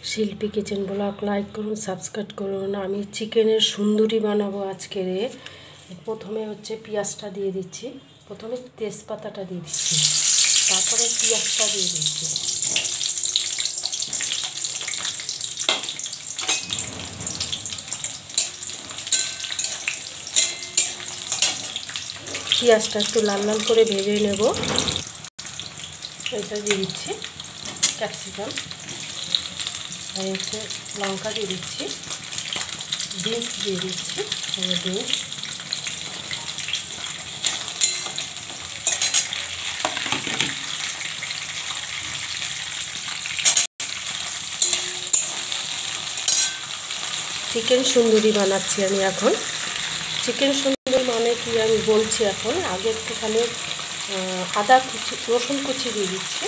শিল্পী kitchen blog like করুন, subscribe করুন। আমি চিকেনের সুন্দরী বানাবো আজকে। প্রথমে হচ্ছে পেঁয়াজটা দিয়ে দিচ্ছি, প্রথমে তেজপাতাটা দিয়ে দিচ্ছি, তারপরে পেঁয়াজটা দিয়ে দিচ্ছি। পেঁয়াজটা একটু লাল লাল করে ভেজে নেব। এটা দিয়ে দিচ্ছি ক্যাপসিকাম, আর হচ্ছে লঙ্কা দিয়ে দিচ্ছি, বিনস দিয়ে দিচ্ছি, বিনস, চিকেন সুন্দরী বানাচ্ছি আমি এখন। চিকেন সুন্দরী মানে কি আমি বলছি এখন। আগে একটুখানি আদা কুচি, রসুন কুচি দিয়ে দিচ্ছি,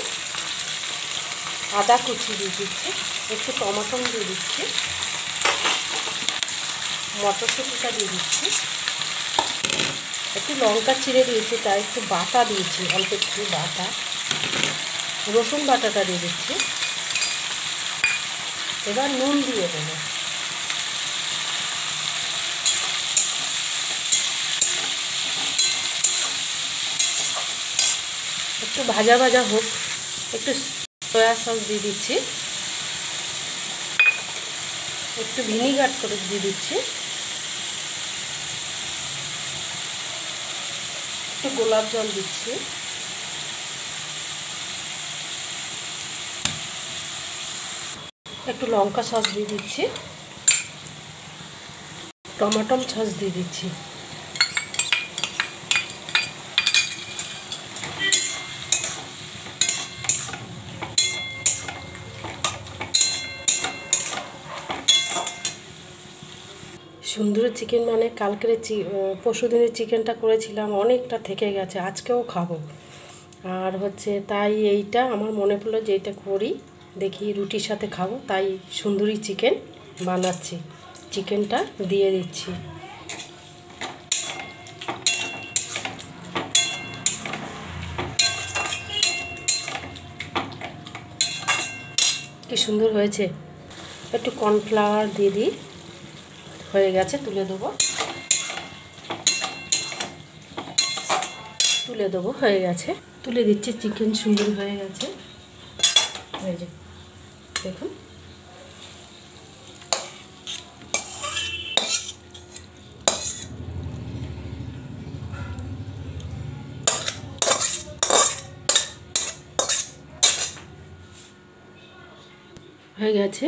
আদা কুচি দিয়ে দিচ্ছি, একটু টমাটো দিয়ে দিচ্ছি, মটরশুঁটিটা দিয়ে দিচ্ছি, একটু লঙ্কা চিড়ে দিয়েছি, তাই একটু বাটা দিয়েছি, অল্প একটু বাটা, রসুন বাটাটা দিয়ে দিচ্ছি। এবার নুন দিয়ে দেবো। একটু ভাজা ভাজা হোক, একটু সয়া সস দিয়ে দিচ্ছি, একটু ভিনিগার করে দিয়ে দিচ্ছি, একটু গোলাপ জল দিচ্ছি, একটু লঙ্কা সস দিয়ে দিচ্ছি, টমেটো সস দিয়ে দিচ্ছি। সুন্দরী চিকেন মানে কালকের পরশুদিনের চিকেনটা করেছিলাম, অনেকটা থেকে গেছে, আজকেও খাবো। আর হচ্ছে তাই এইটা আমার মনে পড়লো যে এটা করি, দেখি রুটির সাথে খাবো, তাই সুন্দরী চিকেন বানাচ্ছি। চিকেনটা দিয়ে দিচ্ছি। কি সুন্দর হয়েছে। একটু কর্নফ্লাওয়ার দিয়ে দিই, হয়ে গেছে, তুলে দেবো, তুলে দেবো, হয়ে গেছে, তুলে দিচ্ছি। চিকেন সুন্দর হয়ে গেছে, এই যে দেখুন। হয়ে গেছে।